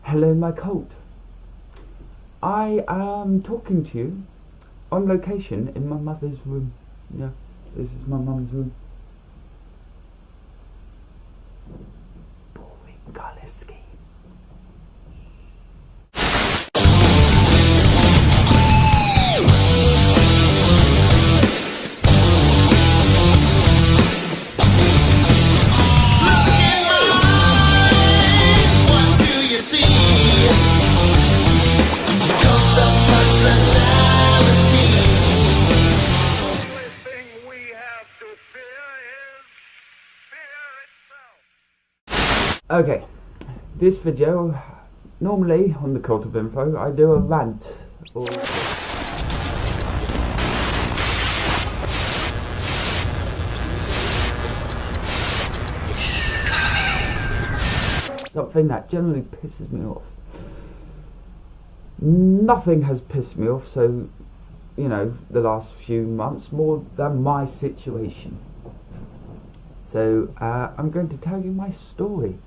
Hello, my cult. I am talking to you on location in my mother's room. Yeah, this is my mum's room. Boring colour scheme. Okay, this video, normally on the Cult of Info, I do a rant or something that generally pisses me off. Nothing has pissed me off, so, you know, the last few months, more than my situation. So, I'm going to tell you my story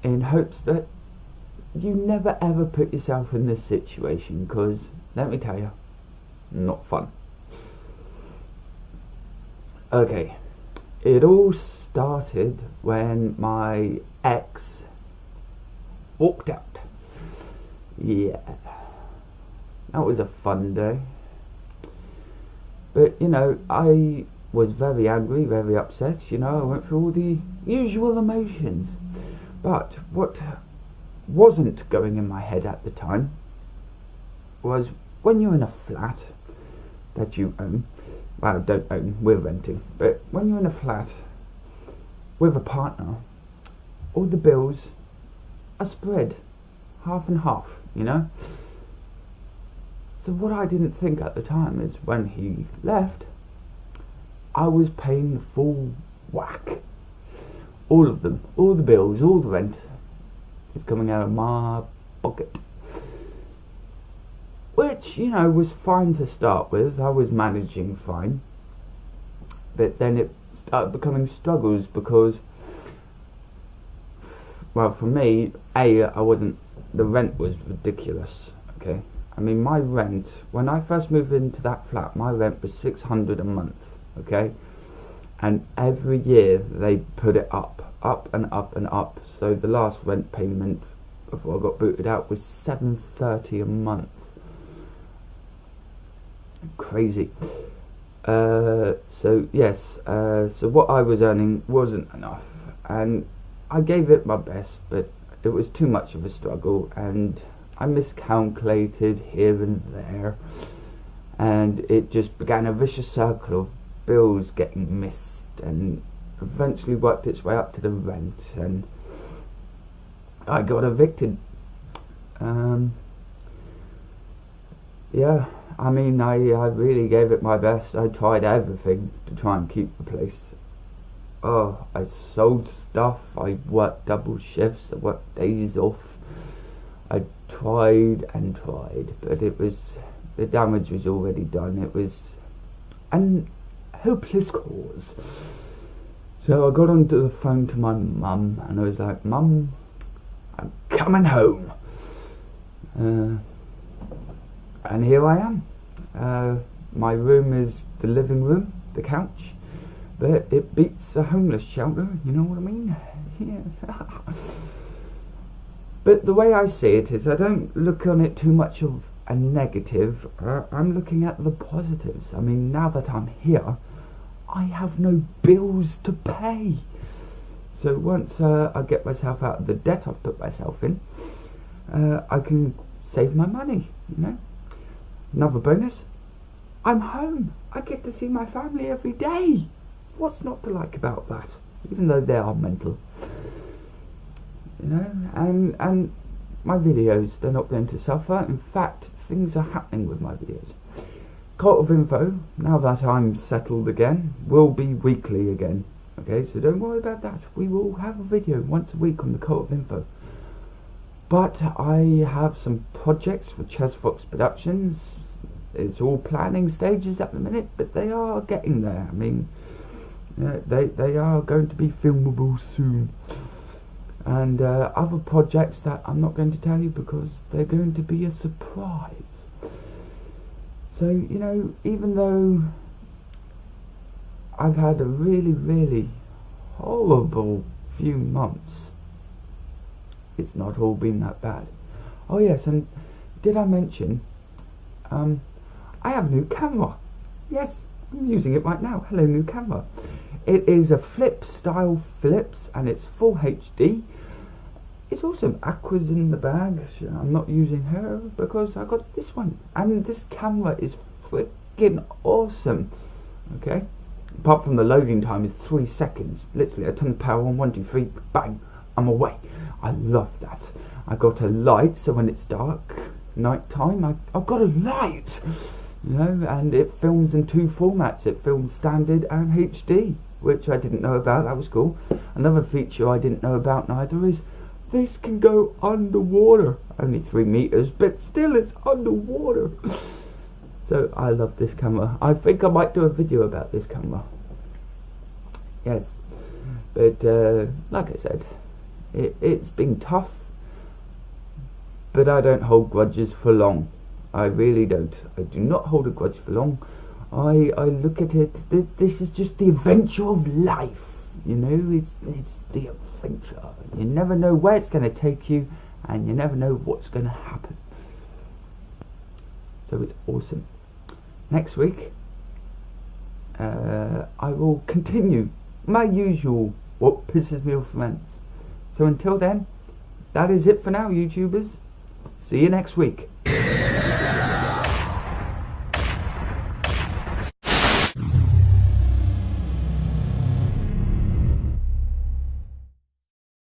in hopes that you never ever put yourself in this situation, because, let me tell you, not fun. Okay, it all started when my ex walked out. Yeah, that was a fun day. But, you know, I was very angry, very upset, you know, I went through all the usual emotions. But what wasn't going in my head at the time was when you're in a flat that you own, well, don't own, we're renting, but when you're in a flat with a partner, all the bills are spread half and half, you know. So what I didn't think at the time is when he left, I was paying the full whack. All of them, all the bills, all the rent is coming out of my pocket. Which, you know, was fine to start with. I was managing fine. But then it started becoming struggles because, well, for me, the rent was ridiculous, okay? I mean, my rent, when I first moved into that flat, my rent was $600 a month, okay? And every year they put it up and up and up. So the last rent payment before I got booted out was $730 a month. Crazy. So yes, so what I was earning wasn't enough, and I gave it my best, but it was too much of a struggle, and I miscalculated here and there, and it just began a vicious circle of bills getting missed, and eventually worked its way up to the rent, and I got evicted. Yeah, I mean, I really gave it my best. I tried everything to try and keep the place. Oh, I sold stuff, I worked double shifts, I worked days off. I tried and tried, but the damage was already done. It was an hopeless cause. So I got onto the phone to my mum and I was like, "Mum, I'm coming home." And here I am. My room is the living room, the couch, but it beats a homeless shelter, you know what I mean? Yeah. But the way I see it is I don't look on it too much of a negative. I'm looking at the positives. I mean, now that I'm here, I have no bills to pay. So once I get myself out of the debt I've put myself in, I can save my money, you know. Another bonus, I'm home. I get to see my family every day. What's not to like about that? Even though they are mental. You know, and my videos, they're not going to suffer. In fact, things are happening with my videos. Cult of Info, now that I'm settled again, will be weekly again. Okay, so don't worry about that. We will have a video once a week on the Cult of Info. But I have some projects for Chess Fox Productions. It's all planning stages at the minute, but they are getting there. I mean, they are going to be filmable soon. and other projects that I'm not going to tell you because they're going to be a surprise. So, you know, even though I've had a really, really horrible few months, it's not all been that bad. Oh yes, and did I mention I have a new camera? Yes, I'm using it right now. Hello, new camera. It is a flip style Philips and it's full HD. It's also Aqua's in the bag. I'm not using her because I got this one, and this camera is freaking awesome. Okay, apart from the loading time is 3 seconds. Literally, I turn the power on, 1, 2, 3, bang, I'm away. I love that. I got a light, so when it's dark, night time, I've got a light. You know, and it films in 2 formats. It films standard and HD, which I didn't know about. That was cool. Another feature I didn't know about neither is this can go underwater. Only 3 meters, but still it's underwater. So I love this camera. I think I might do a video about this camera. Yes, but like I said, it's been tough, but I don't hold grudges for long. I really don't. I do not hold a grudge for long. I look at it, this is just the adventure of life. You know, it's the adventure. You never know where it's going to take you, and you never know what's going to happen. So it's awesome. Next week, I will continue my usual what pisses me off rants. So until then, that is it for now, YouTubers. See you next week.